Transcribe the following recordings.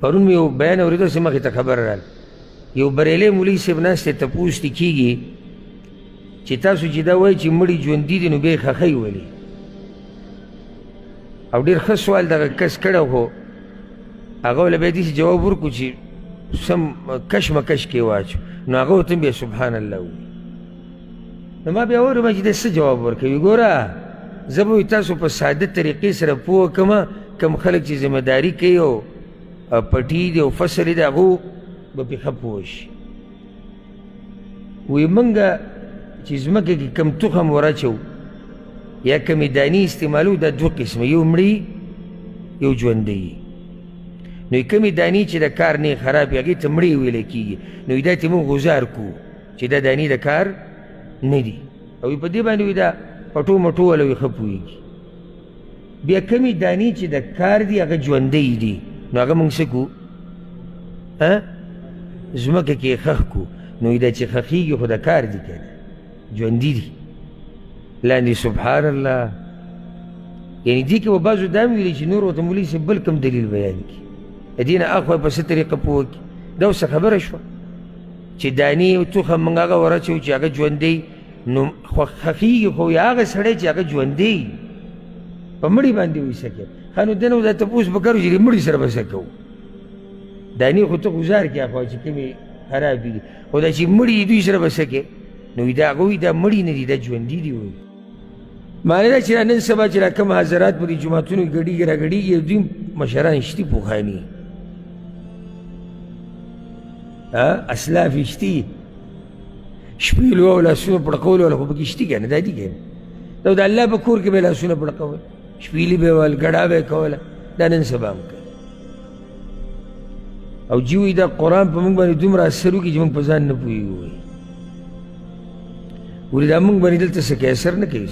پرون مې یو بیان اورېدو چې مخې ته خبر راله یو بریلی مولوي صاحب ناست دی تپوس ترې کېږي چې تاسو چې دا وایي چې مړي ژوندي دي نو بیا یې خښئ ولې او ډېر ښه سوال دغه کس کړی خو هغه وله بیا داسې جواب ورکړو چې سم کشمکش کې واچو نو هغه ورته بیا سبحان الله ووایي نو ما بیا واورم چې دی څه جواب ورکوي ګوره زه به تاسو په ساده طریقې سره پوه کړم کم خلک چې ذمهداري کوي او پټي دي او فصل دي هغو به پرې ښه پوه شي وایي موږ چې ځمکه کې کم تخم ورچو یا کمې دانې استعمالو دا دوه قسمه یو مړي یو ژوندی نو کمې دانې چې د کار نه خراب وي هغې ته مړې ویلی کېږي نو دا ته موږ غزار کوو چې دا دانې د کار نه دي او په دې باندې وي دا پټو مټو والا وي ښه پوهېږي بیا کمې دانې چې د کار دي هغه ژوندی دي نو هغه موږ څه کوو ځمکه کې یې ښخ کړو نو دا چې ښخېږي خو د کار دي که نه ژوندي دي لاندې سبحان الله یعنې دې کې به بعضو دا هم ویلي چې نور ورته مولوي صاحب بل کوم دلیل بیان کړي د دې نه اخوا په څه طریقه پوه کړي دا اوس خبره شوه چې دانې تخم موږ هغه ورچوو چې هغه ژوندی نو ښخېږي خو یا هغه سړی چې هغه ژوندی په مړي باندې وایي څه کوي ښه نو ده نه دا تپوس به کوو چې د مړي سره به څه کوو دانې خو ته ګزار کړې اخوا چې کومې خرابې دي خو دا چې مړي دي دوی سره به څه کوې نو دا هغه وایي دا مړي نه دي دا ژوندي دي وایي معنی دا چې نن سبا چې را کوم حضرات په دې جوماتونو کې ګډېږي را ګډېږي دوی مشران شتي پوخاني اسلاف شتي شپېلو او لاسونه پړقولو والا خو پکې شتي که نه دا دي که نه دا د الله په کور کې به یې لاسونه پړقول شپېلي به یې ویل ګډا به یې کوله دا نن سبا هم کوي او جی وایي دا قرآن په موږ باندې دومره اثر وکړي چې موږ په ځان نه پوهېږو وایي ولې دا موږ باندې دلته څه کوي اثر نه کوي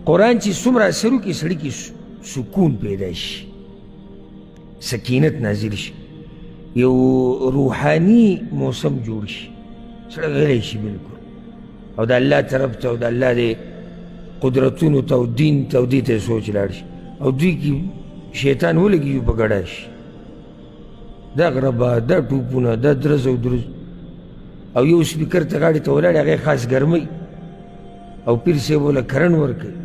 قرآن چې څومره اثر وکړي سړي کې سکون پیدا شي سکینت نازل شي یو روحاني موسم جوړ شي سړی غلی شي بلکل او د الله طرف ته او د الله د قدرتونو ته او دین ته او دې ته سوچ لاړ شي او دوی کې شیطان ولګي په ګډه شي دا غربه دا ټوپونه دا درز او درز او یو سپیکر ته غاړې ته ولاړ هغې خاص ګرمۍ او پیر صاحب وله کرن ورکوي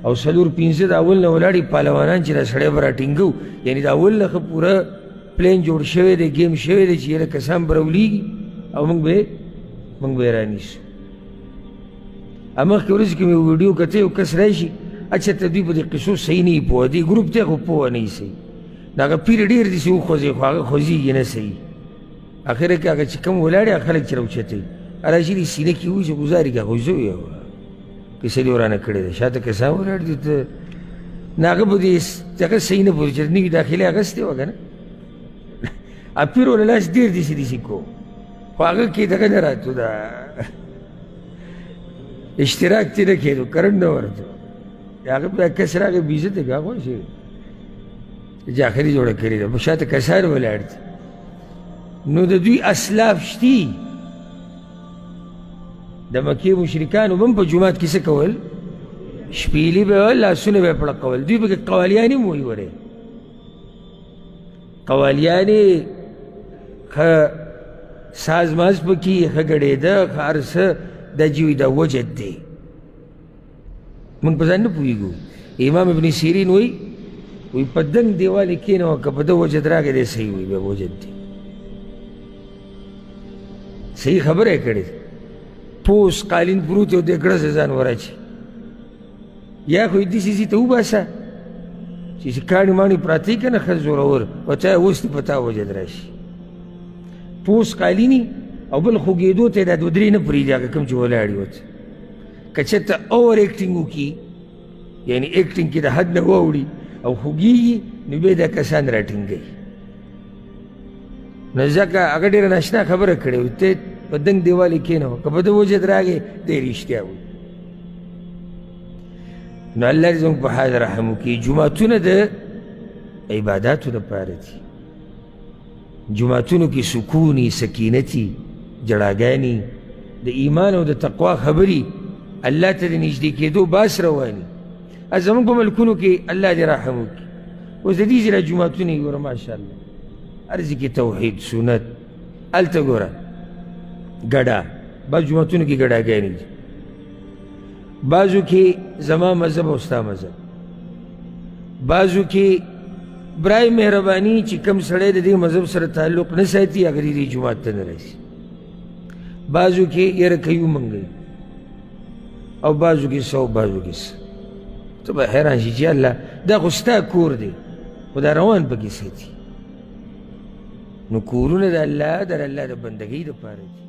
او څلور پنځه د اول نه ولاړې پهلوانان چې دا سړی به راټینګو یعنې د اول نه ښه پوره پلین جوړ شوی دی ګیم شوی دی چې یاره کسان به راولېږي او موږ به یې رانیسو مخکې ورځې کې مې ویډیو کته یو کس راشي اچھا ته دوی په دې قصو صحیح نه وي پوه دې ګروپ ته خو پوه نه وي صحیح د هغه پیر ډېر دي چې وخوځي خو هغه خوځېږي نه صحیح اخره کې هغه چې کوم ولاړې هغه خلک چې راوچتوي راشي دې سینه کې وایي چې ګزاري که هغوی زه ویم کیسه دې ورانه کړې ده شاته کسان ولاړ دي ته نه هغه به دې هغه صحیح نه پوهېږي چې نوي داخلې اخیستې وه که نه پیر وله لاس ډېر داسې داسې کو خو هغه کې دغه نه راتو دا اشتراک ترې نه کېدو کرنټ نه ورته هغه بیا کس راغی بې عزته کړه هغه چې جاخري جوړه کړې ده په شاته کسان ولاړ دي نو د دوی اسلاف شتي د مکې مشرکانو هم په جومات کې څه کول شپېلي به یې ویل لاسونه به یې پړقول دوی پکې قوالیانې هم وایي ورې قوالیانې ښه ساز ماز پکې ښه ګډېده ښه هر څه دا چې وایي دا وجد دی موږ په ځان نه پوهېږو امام ابن سیرین وایي په دنګ دیوال یې کښېنوه که په ده وجد راغی دی صحیح وایي بیا وجد دی صحیح خبره یې کړې پوس قالین پروت یو دی ګړز یې ځان وراچي یا خو یې داسې ځي ته وباسه چې کاڼي ماڼي پراته یي که نه ښه زورور او چا یې اوس دې په تا وجد راشي پوس قالیني او بل خوږېدو ته یې دا دوه درې نه پرېږدي هغه کوم چې ولاړ وي ورته که چېرته اوور ایکټینګ وکړي یعنې ایکټینګ کې د حد نه واوړي او خوږېږي نو بیا دا کسان راټینګوي نو ځکه هغه ډېره ناشنا خبره کړې وي ته په دنګ دیوال یې کښېنوه که په ده وجد راغی دی رښتیا وایي نو الله دې زموږ په حال رحم وکړي جوماتونه د عباداتو دپاره دي جوماتونو کې سکوني سکینتي جړاګانې د ایمان او د تقوا خبرې الله ته د نږدې کېدو باس رواني زموږ په ملکونو کې الله دې رحم وکړي اوس د دې ځای جوماتونه یې ګوره ماشاءالله هر ځای کې توحید سنت هلته ګوره ګډا بعض جوماتونو کې ګډاګانې دي بعضو کې زما مذهب او ستا مذهب بعضو کې برای مهرباني چې کم سړی د دې مذهب سره تعلق نه ساتي هغه دې جومات ته نه راسي بعضو کې یره کوي ومنګوي او بعضو کې څه او بعضو کې څه ته به حیران شي چې الله دا خو ستا کور دی خو دا روان پکې ساتي نو کورونه د الله د بندګۍ دپاره دي